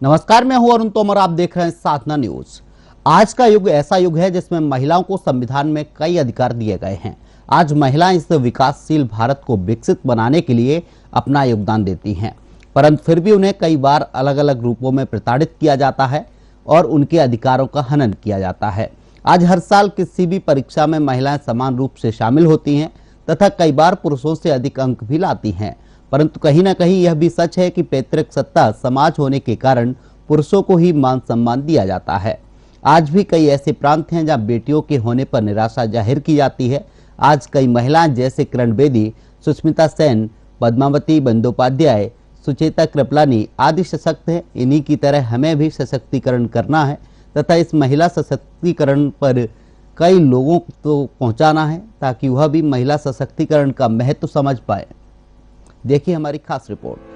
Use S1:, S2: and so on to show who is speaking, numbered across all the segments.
S1: नमस्कार, मैं हूं अरुण तोमर। आप देख रहे हैं साधना न्यूज। आज का युग ऐसा युग है जिसमें महिलाओं को संविधान में कई अधिकार दिए गए हैं। आज महिलाएं इस विकासशील भारत को विकसित बनाने के लिए अपना योगदान देती हैं, परंतु फिर भी उन्हें कई बार अलग अलग रूपों में प्रताड़ित किया जाता है और उनके अधिकारों का हनन किया जाता है। आज हर साल किसी भी परीक्षा में महिलाएं समान रूप से शामिल होती हैं तथा कई बार पुरुषों से अधिक अंक भी लाती हैं, परंतु कहीं न कहीं यह भी सच है कि पैतृक सत्ता समाज होने के कारण पुरुषों को ही मान सम्मान दिया जाता है। आज भी कई ऐसे प्रांत हैं जहां बेटियों के होने पर निराशा जाहिर की जाती है। आज कई महिलाएं जैसे किरण बेदी, सुष्मिता सेन, पद्मावती बंदोपाध्याय, सुचेता कृपलानी आदि सशक्त हैं। इन्हीं की तरह हमें भी सशक्तिकरण करना है तथा इस महिला सशक्तिकरण पर कई लोगों को पहुंचाना है ताकि वह भी महिला सशक्तिकरण का महत्व समझ पाए। देखिए हमारी खास रिपोर्ट।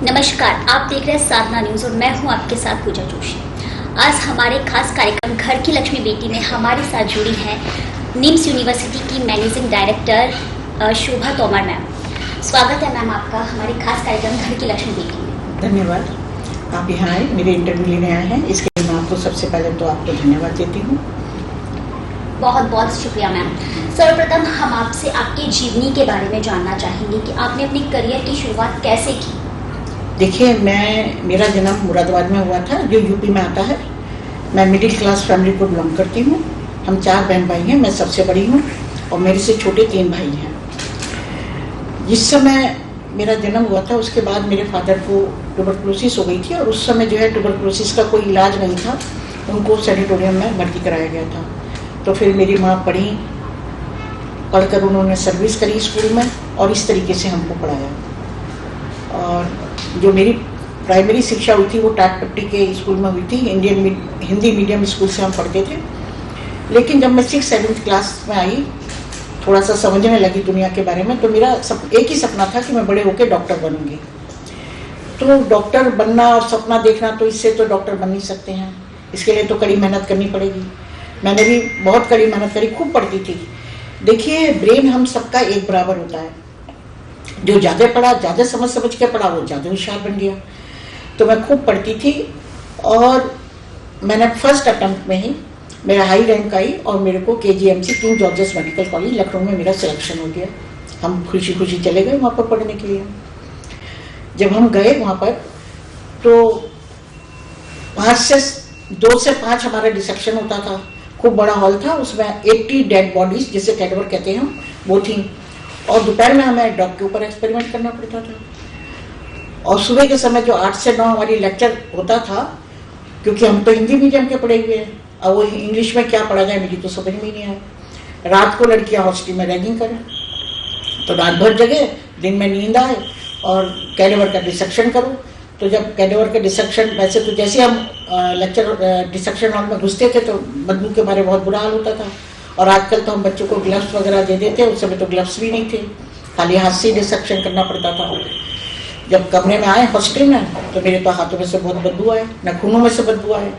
S2: नमस्कार, आप देख रहे हैं साधना न्यूज और मैं हूं आपके साथ पूजा जोशी। आज हमारे खास कार्यक्रम घर की लक्ष्मी बेटी में हमारे साथ जुड़ी हैं निम्स यूनिवर्सिटी की मैनेजिंग डायरेक्टर शोभा तोमर मैम। स्वागत है मैम आपका हमारे खास कार्यक्रम घर की लक्ष्मी बेटी में।
S3: धन्यवाद, आप यहाँ आए, मेरे इंटरव्यू लेने आए हैं, इसके लिए मैं आपको सबसे पहले तो आपको धन्यवाद देती हूँ।
S2: बहुत बहुत शुक्रिया मैम। सर्वप्रथम हम आपसे आपके जीवनी के बारे में जानना चाहेंगे कि आपने अपनी करियर की शुरुआत कैसे की।
S3: देखिए, मेरा जन्म मुरादाबाद में हुआ था, जो यूपी में आता है। मैं मिडिल क्लास फैमिली को बिलोंग करती हूँ। हम 4 बहन भाई हैं, मैं सबसे बड़ी हूँ और मेरे से छोटे 3 भाई हैं। जिस समय मेरा जन्म हुआ था उसके बाद मेरे फादर को ट्यूबरकुलोसिस हो गई थी और उस समय जो है ट्यूबरकुलोसिस का कोई इलाज नहीं था, उनको सैनिटोरियम में भर्ती कराया गया था। तो फिर मेरी माँ पढ़कर उन्होंने सर्विस करी स्कूल में और इस तरीके से हमको पढ़ाया। और जो मेरी प्राइमरी शिक्षा हुई थी वो टाटपट्टी के स्कूल में हुई थी। हिंदी मीडियम स्कूल से हम पढ़ते थे। लेकिन जब मैं 6th-7th क्लास में आई, थोड़ा सा समझने लगी दुनिया के बारे में, तो मेरा एक ही सपना था कि मैं बड़े होकर डॉक्टर बनूंगी। तो डॉक्टर बनना और सपना देखना, तो इससे तो डॉक्टर बन नहीं सकते हैं, इसके लिए तो कड़ी मेहनत करनी पड़ेगी। मैंने भी बहुत कड़ी मेहनत करी, खूब पढ़ती थी। देखिए, ब्रेन हम सबका एक बराबर होता है। जो ज़्यादा पढ़ा, ज़्यादा समझ के पढ़ा, वो ज़्यादा होशियार बन गया। तो मैं खूब पढ़ती थी और मैंने फर्स्ट अटेम्प्ट में ही मेरा हाई रैंक आई और मेरे को KGMC king George's medical college Lucknow में मेरा सिलेक्शन हो गया। हम खुशी खुशी चले गए वहाँ पर पढ़ने के लिए। जब हम गए वहाँ पर तो 2 से 5 हमारा डिसेक्शन होता था। खूब बड़ा हॉल था, उसमें 80 डेड बॉडीज, जिसे कैडवर कहते हैं हम, वो थी। और दोपहर में हमें डॉग के ऊपर एक्सपेरिमेंट करना पड़ता था। और सुबह के समय जो 8 से 9 हमारी लेक्चर होता था, क्योंकि हम तो हिंदी मीडियम के पढ़े हुए हैं, और वो इंग्लिश में क्या पढ़ा जाए मेरी तो समझ में नहीं आया। रात को लड़कियां हॉस्टल में रैगिंग करें, तो रात भर जगे, दिन में नींद आए और कैडेवर का डिसेक्शन करो। तो जब कैडेवर का डिसेक्शन, वैसे तो जैसे हम लेक्चर डिसेक्शन हॉल में घुसते थे तो बदबू के बारे बहुत बुरा हाल होता था। और आजकल तो हम बच्चों को ग्लव्स वगैरह दे देते, उस समय तो ग्लव्स भी नहीं थे, खाली हाथ से डिसेक्शन करना पड़ता था। जब कमरे में आए हॉस्टल में, तो मेरे तो हाथों में से बहुत बदबू आए, नाखूनों में से बदबू आए,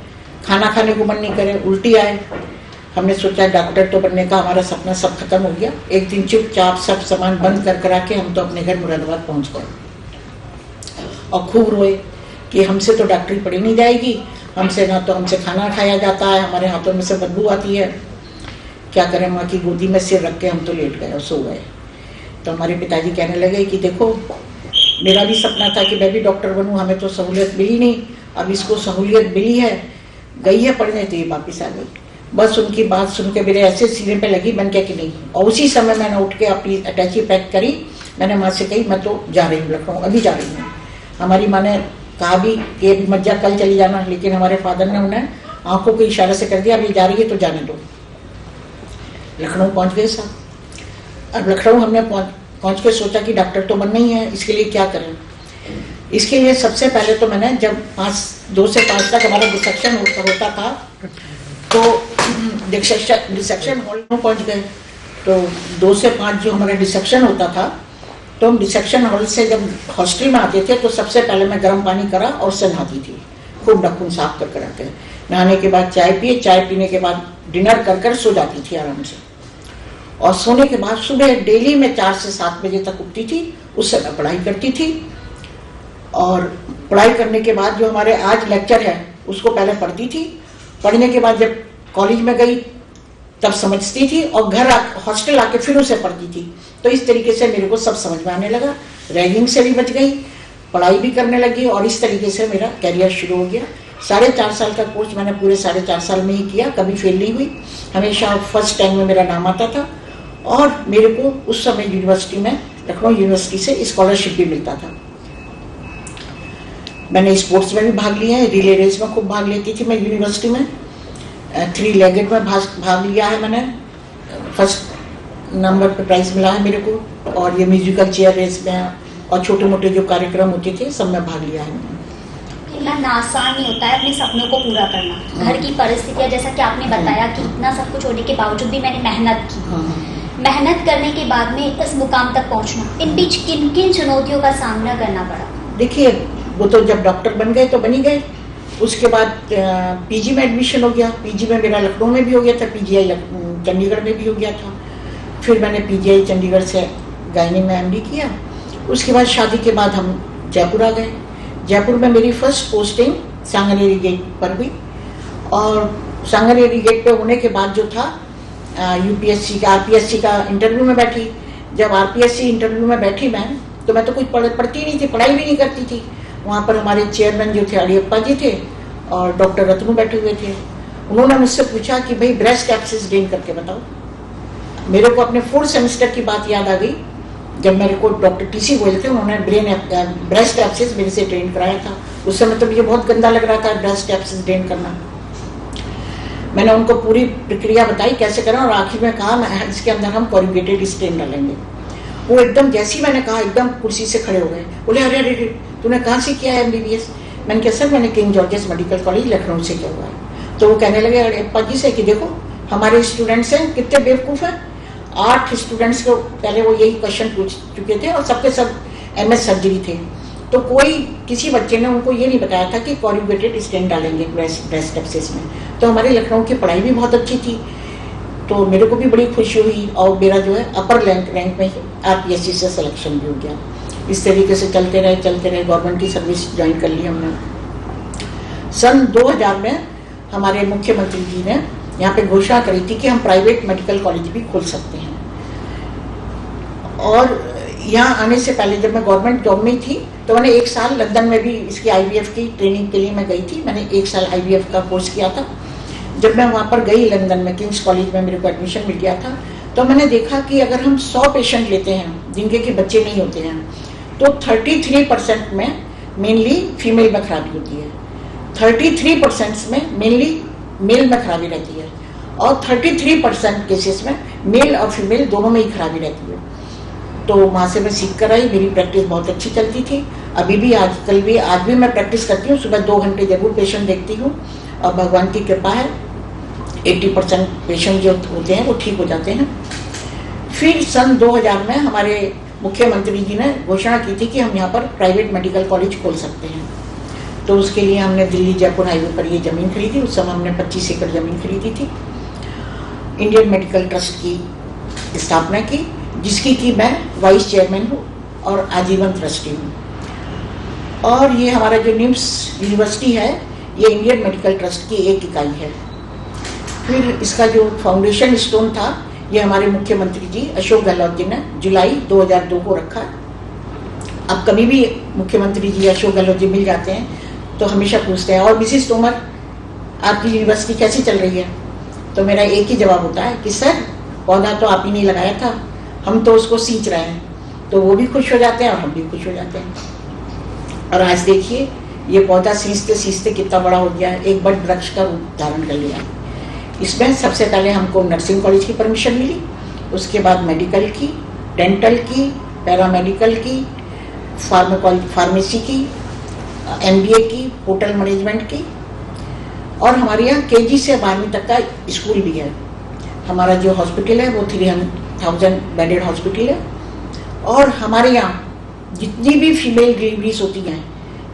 S3: खाना खाने को मन नहीं करे, उल्टी आए। हमने सोचा डॉक्टर तो बनने का हमारा सपना सब खत्म हो गया। एक दिन चुपचाप सब सामान बंद करा के हम तो अपने घर मुरादाबाद पहुँच गए और खूब रोए कि हमसे तो डॉक्टरी पढ़ी नहीं जाएगी, हमसे खाना खाया जाता है, हमारे हाथों में से बदबू आती है, क्या करें। माँ की गोदी में सिर रख के हम तो लेट गए और सो गए। तो हमारे पिताजी कहने लगे कि देखो, मेरा भी सपना था कि मैं भी डॉक्टर बनूं, हमें तो सहूलियत मिली नहीं, अब इसको सहूलियत मिली है, गई है पढ़ने, तो ये वापिस आ गई। बस उनकी बात सुन के मेरे ऐसे सीने पे लगी, बन क्या कि नहीं। और उसी समय मैंने उठ के अपनी अटैची पैक करी। मैंने माँ से कही मैं तो जा रही हूँ लखनऊ, अभी जा रही हूँ। हमारी माँ ने कहा भी कि अभी मत जा, कल चली जाना, लेकिन हमारे फादर ने उन्हें आंखों के इशारे से कर दिया, अभी जा रही है तो जाने दो। लखनऊ पहुँच गए साहब। अब लखनऊ हमने पहुंच के सोचा कि डॉक्टर तो बनना ही है, इसके लिए क्या करें। इसके लिए सबसे पहले तो मैंने जब 2 से 5 तक हमारा डिसेक्शन होता था तो डिसेक्शन हॉल में पहुंच गए। तो 2 से 5 जो हमारा डिसेक्शन होता था, तो हम डिसेक्शन हॉल से जब हॉस्टल में आते थे तो सबसे पहले मैं गर्म पानी करा और उससे नहाती थी, खूब नाखून साफ कर आके। नहाने के बाद चाय पिए, चाय पीने के बाद डिनर कर सो जाती थी आराम से। और सोने के बाद सुबह डेली मैं 4 से 7 बजे तक उठती थी, उससे मैं पढ़ाई करती थी। और पढ़ाई करने के बाद जो हमारे आज लेक्चर है उसको पहले पढ़ती थी, पढ़ने के बाद जब कॉलेज में गई तब समझती थी, और घर हॉस्टल आके फिर उसे पढ़ती थी। तो इस तरीके से मेरे को सब समझ में आने लगा, रैगिंग से भी बच गई, पढ़ाई भी करने लगी, और इस तरीके से मेरा कैरियर शुरू हो गया। 4.5 साल का कोर्स मैंने पूरे 4.5 साल में ही किया, कभी फेल नहीं हुई, हमेशा फर्स्ट टाइम में मेरा नाम आता था। और मेरे को उस समय यूनिवर्सिटी में, लखनऊ यूनिवर्सिटी से स्कॉलरशिप भी मिलता था। मैंने स्पोर्ट्स में भी भाग लिया है, रिले रेस में खूब भाग लेती थी मैं यूनिवर्सिटी में। 3 लेगेड में भाग लिया है मैंने, फर्स्ट नंबर पे प्राइज मिला है मेरे को। और ये म्यूजिकल चेयर रेस में और छोटे मोटे जो कार्यक्रम होते थे सब में भाग लिया है मैंने।
S2: इतना आसान नहीं होता है अपने सपनों को पूरा करना। घर की परिस्थितियाँ, जैसा कि आपने बताया कि इतना सब कुछ होने के बावजूद भी मैंने मेहनत की। मेहनत करने के बाद में इस मुकाम तक पहुंचना, इन बीच किन किन चुनौतियों का सामना करना पड़ा?
S3: देखिए, वो तो जब डॉक्टर बन गए तो बन ही गए। उसके बाद पीजी में एडमिशन हो गया, पीजी में मेरा लखनऊ में भी हो गया था, पीजीआई चंडीगढ़ में भी हो गया था। फिर मैंने पीजीआई चंडीगढ़ से गायनी में एमडी किया। उसके बाद शादी के बाद हम जयपुर आ गए। जयपुर में मेरी फर्स्ट पोस्टिंग सांगनेरी गेट पर हुई, और सांगनेरी गेट पे होने के बाद जो था यूपीएससी का, आरपीएससी का इंटरव्यू में बैठी। जब आरपीएससी इंटरव्यू में बैठी मैं, तो मैं तो कुछ पढ़ती नहीं थी, पढ़ाई भी नहीं करती थी। वहाँ पर हमारे चेयरमैन जो थे अड़ियप्पा जी थे और डॉक्टर रत्नू बैठे हुए थे। उन्होंने मुझसे पूछा कि भाई ब्रेस्ट एब्सेस ड्रेन करके बताओ। मेरे को अपने 4th सेमेस्टर की बात याद आ गई, जब मेरे को डॉक्टर टीसी गोयल थे, उन्होंने ब्रेस्ट एब्सेस मेरे से ट्रेन कराया था। उस समय तो मुझे बहुत गंदा लग रहा था ब्रेस्ट एब्सेस ड्रेन करना। मैंने उनको पूरी प्रक्रिया बताई कैसे करना, और आखिर में कहा इसके अंदर हम कोरुगेटेड स्टेन डालेंगे। वो एकदम जैसी मैंने कहा एकदम कुर्सी से खड़े हो गए, बोले अरे अरे तूने कहाँ से किया है एमबीबीएस? मैंने कहा सर मैंने king George's medical college Lucknow से किया हुआ है। तो वो कहने लगे अड़ियप्पा जी से कि देखो हमारे स्टूडेंट्स हैं कितने बेवकूफ़ हैं। 8 स्टूडेंट्स को पहले वो यही क्वेश्चन पूछ चुके थे, और सबके सब MS सर्जरी थे। तो कोई किसी बच्चे ने उनको ये नहीं बताया था कि कोरुगेटेड स्टेन डालेंगे ब्रेस्ट एब्सेस में। तो हमारे लखनऊ की पढ़ाई भी बहुत अच्छी थी, तो मेरे को भी बड़ी खुशी हुई, और मेरा जो है अपर रैंक में आरपीएससी से सिलेक्शन भी हो गया। इस तरीके से चलते रहे गवर्नमेंट की सर्विस ज्वाइन कर ली हमने। सन 2000 में हमारे मुख्यमंत्री जी ने यहाँ पे घोषणा करी थी कि हम प्राइवेट मेडिकल कॉलेज भी खोल सकते हैं। और यहाँ आने से पहले जब मैं गवर्नमेंट जॉब में थी तो मैंने 1 साल लंदन में भी इसकी IVF की ट्रेनिंग के लिए मैं गई थी। मैंने 1 साल IVF का कोर्स किया था। जब मैं वहाँ पर गई लंदन में, किंग्स कॉलेज में मेरे को एडमिशन मिल गया था, तो मैंने देखा कि अगर हम 100 पेशेंट लेते हैं जिनके कि बच्चे नहीं होते हैं, तो 33% में मेनली फीमेल में खराबी होती है, 33% में मेनली मेल में खराबी रहती है, और 33% केसेस में मेल और फीमेल दोनों में ही खराबी रहती है। तो वहाँ से मैं सीख कर आई, मेरी प्रैक्टिस बहुत अच्छी चलती थी। अभी भी आज भी मैं प्रैक्टिस करती हूँ, सुबह 2 घंटे जरूर पेशेंट देखती हूँ, और भगवान की कृपा है 80% पेशेंट जो होते हैं वो ठीक हो जाते हैं। फिर सन 2000 में हमारे मुख्यमंत्री जी ने घोषणा की थी कि हम यहाँ पर प्राइवेट मेडिकल कॉलेज खोल सकते हैं। तो उसके लिए हमने दिल्ली जयपुर हाईवे पर ये ज़मीन खरीदी। उस समय हमने 25 एकड़ ज़मीन खरीदी थी। इंडियन मेडिकल ट्रस्ट की स्थापना की, जिसकी कि मैं वाइस चेयरमैन हूँ और आजीवन ट्रस्टी हूँ। और ये हमारा जो निम्स यूनिवर्सिटी है ये इंडियन मेडिकल ट्रस्ट की एक इकाई है। फिर इसका जो फाउंडेशन स्टोन था ये हमारे मुख्यमंत्री जी अशोक गहलोत जी ने जुलाई 2002 को रखा। अब कभी भी मुख्यमंत्री जी अशोक गहलोत जी मिल जाते हैं तो हमेशा पूछते हैं और मिसेस तोमर आपकी यूनिवर्सिटी कैसी चल रही है? तो मेरा एक ही जवाब होता है कि सर पौधा तो आप ही नहीं लगाया था, हम तो उसको सींच रहे हैं। तो वो भी खुश हो जाते हैं और हम भी खुश हो जाते हैं। और आज देखिए ये पौधा सींचते सींचते कितना बड़ा हो गया है, एक बड़ वृक्ष का रूप धारण कर लिया। इसमें सबसे पहले हमको नर्सिंग कॉलेज की परमिशन मिली, उसके बाद मेडिकल की, डेंटल की, पैरामेडिकल की, फार्मेसी की, MBA की, होटल मैनेजमेंट की, और हमारे यहाँ KG से 12वीं तक का स्कूल भी है। हमारा जो हॉस्पिटल है वो 3000 बेडेड हॉस्पिटल है। और हमारे यहाँ जितनी भी फीमेल डिलीवरीज होती हैं,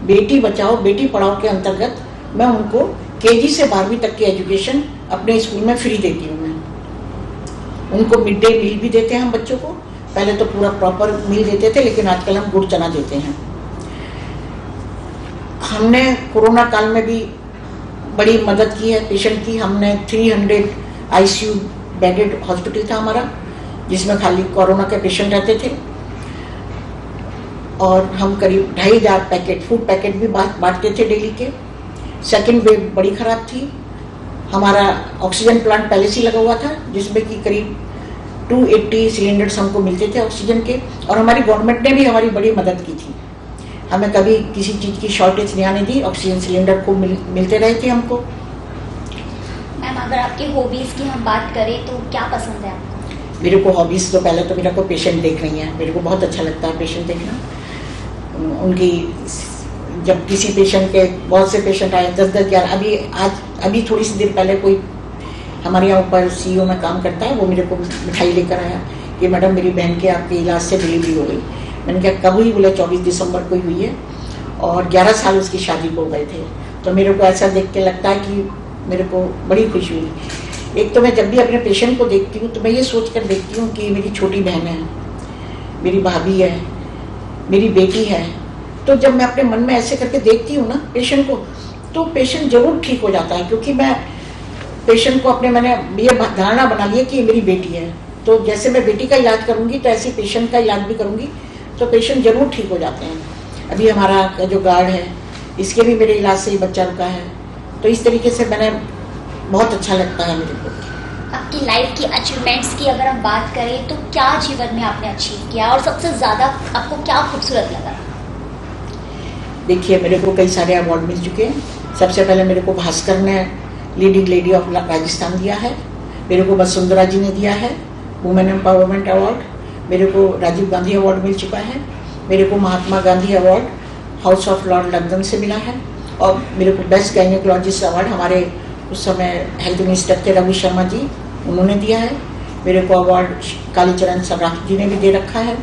S3: बेटी बचाओ बेटी पढ़ाओ के अंतर्गत मैं उनको KG से 12वीं तक की एजुकेशन अपने स्कूल में फ्री देती हूँ। मैं उनको मिड डे मील भी देते हैं हम बच्चों को। पहले तो पूरा प्रॉपर मील देते थे, लेकिन आजकल हम गुड़ चना देते हैं। हमने कोरोना काल में भी बड़ी मदद की है पेशेंट की। हमने 300 ICU बेडेड हॉस्पिटल था हमारा, जिसमें खाली कोरोना के पेशेंट रहते थे। और हम करीब 2500 पैकेट फूड पैकेट भी बांटते थे डेली के। सेकंड वेव बड़ी खराब थी। हमारा ऑक्सीजन प्लांट पहले से लगा हुआ था, जिसमें कि करीब 280 सिलेंडर्स हमको मिलते थे ऑक्सीजन के। और हमारी गवर्नमेंट ने भी हमारी बड़ी मदद की थी। हमें कभी किसी चीज़ की शॉर्टेज नहीं आने दी। ऑक्सीजन सिलेंडर को मिलते रहे थे हमको।
S2: मैम, अगर आपकी हॉबीज़ की हम बात करें तो क्या पसंद है आपको?
S3: मेरे को हॉबीज़ तो पहले तो मेरे को पेशेंट देख रही है। मेरे को बहुत अच्छा लगता है पेशेंट देखना। उनकी जब किसी पेशेंट के बहुत से पेशेंट आए 10-10 11, अभी थोड़ी सी देर पहले कोई हमारे यहाँ ऊपर CEO में काम करता है, वो मेरे को मिठाई लेकर आया कि मैडम मेरी बहन के आपके इलाज से डिलीवरी हो गई। मैंने कहा कब हुई? बोले 24 दिसंबर को हुई है और 11 साल उसकी शादी को गए थे। तो मेरे को ऐसा देख के लगता है कि मेरे को बड़ी खुशी हुई। एक तो मैं जब भी अपने पेशेंट को देखती हूँ तो मैं ये सोच कर देखती हूँ कि मेरी छोटी बहन है, मेरी भाभी है, मेरी बेटी है। तो जब मैं अपने मन में ऐसे करके देखती हूँ ना पेशेंट को, तो पेशेंट जरूर ठीक हो जाता है। क्योंकि मैं पेशेंट को अपने मैंने ये धारणा बना ली है कि ये मेरी बेटी है। तो जैसे मैं बेटी का इलाज करूँगी तो ऐसे पेशेंट का इलाज भी करूँगी, तो पेशेंट जरूर ठीक हो जाते हैं। अभी हमारा जो गार्ड है, इसके भी मेरे इलाज से ही बच्चा रुका है। तो इस तरीके से मैंने बहुत अच्छा लगता है मेरे को।
S2: आपकी लाइफ की अचीवमेंट्स की अगर हम बात करें तो क्या जीवन में आपने अचीव किया और सबसे ज़्यादा आपको क्या खूबसूरत लगा?
S3: देखिए, मेरे को कई सारे अवार्ड मिल चुके हैं। सबसे पहले मेरे को भास्कर ने लीडिंग लेडी ऑफ राजस्थान दिया है। मेरे को वसुंधरा जी ने दिया है वुमेन एम्पावरमेंट अवार्ड। मेरे को राजीव गांधी अवार्ड मिल चुका है। मेरे को Mahatma Gandhi award house of lord London से मिला है। और मेरे को बेस्ट गायनेकोलॉजिस्ट अवार्ड हमारे उस समय हेल्थ मिनिस्टर थे रघु शर्मा जी, उन्होंने दिया है। मेरे को अवार्ड कालीचरण सर्राफ जी ने भी दे रखा है।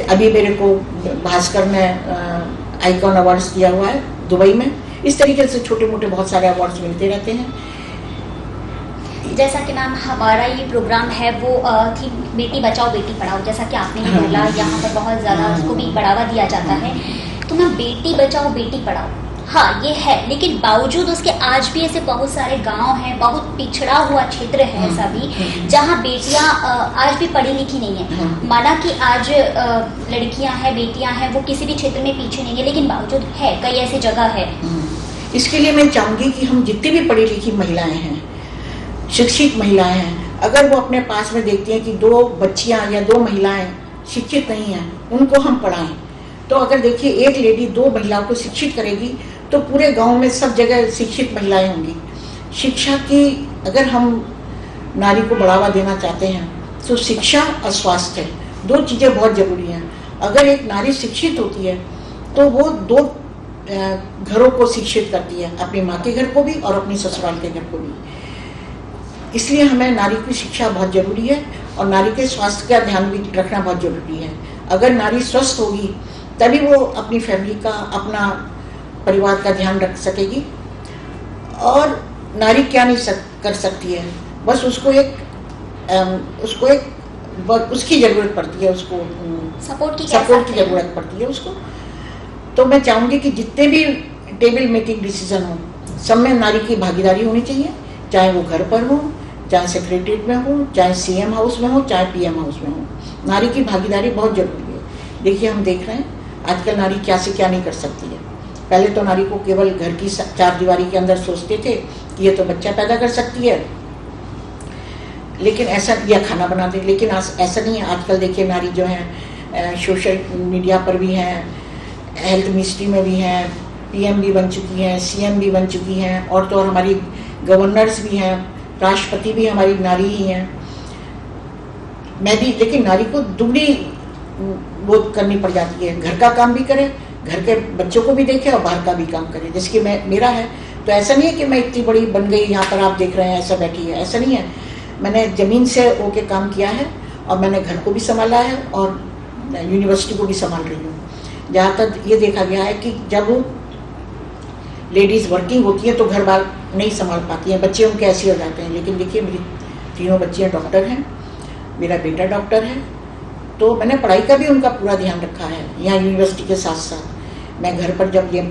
S3: अभी मेरे को भास्कर ने आइकॉन अवार्ड्स दिया हुआ है दुबई में। इस तरीके से छोटे मोटे बहुत सारे अवार्ड्स मिलते रहते हैं।
S2: जैसा कि मैम हमारा ये प्रोग्राम है वो थी बेटी बचाओ बेटी पढ़ाओ, जैसा कि आपने भी बोला यहाँ पर बहुत ज़्यादा उसको भी बढ़ावा दिया जाता है। तो मैम बेटी बचाओ बेटी पढ़ाओ, हाँ ये है, लेकिन बावजूद उसके आज भी ऐसे बहुत सारे गांव हैं, बहुत पिछड़ा हुआ क्षेत्र है ऐसा भी, जहाँ बेटियाँ आज भी पढ़ी लिखी नहीं है। माना कि आज लड़कियाँ हैं, बेटियाँ हैं, वो किसी भी क्षेत्र में पीछे नहीं है, लेकिन बावजूद है कई ऐसी जगह है।
S3: इसके लिए मैं चाहूँगी कि हम जितनी भी पढ़ी लिखी महिलाएं हैं, शिक्षित महिलाएं हैं, अगर वो अपने पास में देखती हैं कि 2 बच्चियाँ या 2 महिलाएं शिक्षित नहीं हैं, उनको हम पढ़ाएं। तो अगर देखिए एक लेडी 2 महिलाओं को शिक्षित करेगी तो पूरे गांव में सब जगह शिक्षित महिलाएं होंगी। शिक्षा की अगर हम नारी को बढ़ावा देना चाहते हैं तो शिक्षा और स्वास्थ्य 2 चीज़ें बहुत ज़रूरी हैं। अगर एक नारी शिक्षित होती है तो वो 2 घरों को शिक्षित करती है, अपनी माँ के घर को भी और अपनी ससुराल के घर को भी। इसलिए हमें नारी की शिक्षा बहुत ज़रूरी है और नारी के स्वास्थ्य का ध्यान भी रखना बहुत ज़रूरी है। अगर नारी स्वस्थ होगी तभी वो अपनी फैमिली का, अपना परिवार का ध्यान रख सकेगी। और नारी क्या नहीं कर सकती है, बस उसको एक उसकी ज़रूरत पड़ती है, उसको सपोर्ट की ज़रूरत पड़ती है उसको। तो मैं चाहूँगी कि जितने भी टेबल मेकिंग डिसीजन हो, सब में नारी की भागीदारी होनी चाहिए, चाहे वो घर पर हो, चाहे सेक्रेटरीट में हो, चाहे CM हाउस में हो, चाहे PM हाउस में हो। नारी की भागीदारी बहुत ज़रूरी है। देखिए, हम देख रहे हैं आजकल नारी क्या से क्या नहीं कर सकती है। पहले तो नारी को केवल घर की 4 दीवारी के अंदर सोचते थे कि ये तो बच्चा पैदा कर सकती है, लेकिन ऐसा, या खाना बना दे, लेकिन ऐसा नहीं है। आजकल देखिए नारी जो है सोशल मीडिया पर भी हैं, हेल्थ मिनिस्ट्री में भी हैं, PM भी बन चुकी हैं, CM भी बन चुकी हैं, और तो और हमारी गवर्नर्स भी हैं, राष्ट्रपति भी हमारी नारी ही हैं। मैं भी, लेकिन नारी को दुगनी वो करनी पड़ जाती है। घर का काम भी करे, घर के बच्चों को भी देखे और बाहर का भी काम करे। जैसे कि मेरा है, तो ऐसा नहीं है कि मैं इतनी बड़ी बन गई यहाँ पर आप देख रहे हैं ऐसा बैठी है, ऐसा नहीं है। मैंने ज़मीन से होके काम किया है और मैंने घर को भी संभाला है और यूनिवर्सिटी को भी संभाल रही हूँ। जहाँ तक ये देखा गया है कि जब लेडीज़ वर्किंग होती है तो घर बार नहीं संभाल पाती हैं, बच्चे उनके ऐसे हो जाते हैं। लेकिन देखिए मेरी तीनों बच्चियाँ डॉक्टर हैं, मेरा बेटा डॉक्टर है, तो मैंने पढ़ाई का भी उनका पूरा ध्यान रखा है। यहाँ यूनिवर्सिटी के साथ साथ मैं घर पर जब ये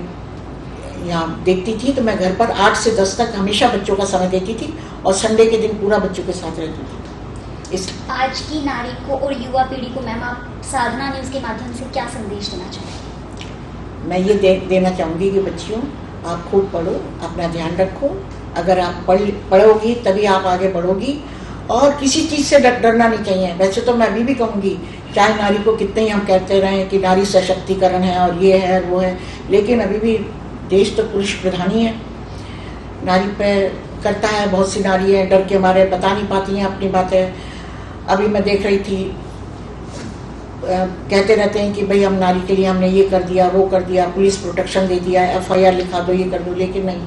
S3: यहाँ देखती थी तो मैं घर पर 8 से 10 तक हमेशा बच्चों का समय देती थी और संडे के दिन पूरा बच्चों के साथ रहती थी। इस
S2: आज की नारी को और युवा पीढ़ी को मैम आप साधना न्यूज़ के माध्यम से क्या संदेश देना चाहेंगे?
S3: मैं ये देना चाहूँगी कि बच्चियों, आप खूब पढ़ो, अपना ध्यान रखो। अगर आप पढ़ोगी तभी आप आगे बढ़ोगी और किसी चीज़ से डरना नहीं चाहिए। वैसे तो मैं अभी भी कहूँगी, चाहे नारी को कितने ही हम कहते रहें कि नारी सशक्तिकरण है और ये है वो है, लेकिन अभी भी देश तो पुरुष प्रधान ही है। नारी पे करता है, बहुत सी नारी है डर के मारे बता नहीं पाती हैं अपनी बातें। अभी मैं देख रही थी, कहते रहते हैं कि भाई हम नारी के लिए हमने ये कर दिया वो कर दिया, पुलिस प्रोटेक्शन दे दिया, FIR लिखा दो, ये कर दो, लेकिन नहीं,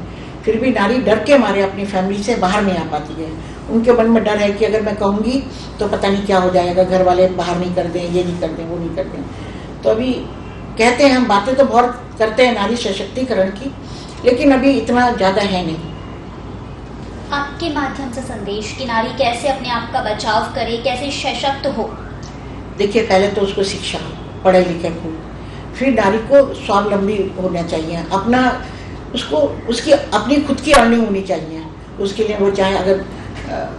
S3: फिर भी नारी डर के मारे अपनी फैमिली से बाहर नहीं आ पाती है। उनके मन में डर है कि अगर मैं कहूँगी तो पता नहीं क्या हो जाएगा, घर वाले बाहर नहीं कर दें, ये नहीं कर दें, वो नहीं कर दें। तो अभी कहते हैं, हम बातें तो बहुत करते हैं नारी सशक्तिकरण की, लेकिन अभी इतना ज़्यादा है नहीं।
S2: आपके माध्यम से संदेश कि नारी कैसे अपने आप का बचाव करे, कैसे सशक्त हो?
S3: देखिए, पहले तो उसको शिक्षा, पढ़े लिखे को, फिर नारी को स्वावलंबी होना चाहिए, अपना उसकी अपनी खुद की अर्निंग होनी चाहिए। उसके लिए वो चाहे अगर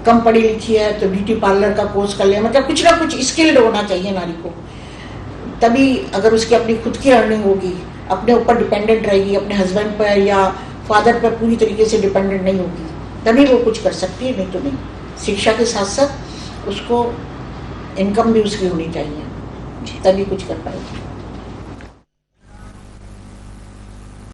S3: कम पढ़ी लिखी है तो ब्यूटी पार्लर का कोर्स कर ले, मतलब कुछ ना कुछ स्किल्ड होना चाहिए नारी को। तभी अगर उसकी अपनी खुद की अर्निंग होगी, अपने ऊपर डिपेंडेंट रहेगी, अपने हस्बैंड पर या फादर पर पूरी तरीके से डिपेंडेंट नहीं होगी, तभी वो कुछ कर सकती है, नहीं तो नहीं। शिक्षा के साथ साथ उसको इनकम भी उसकी होनी चाहिए, तभी कुछ कर पाएगी।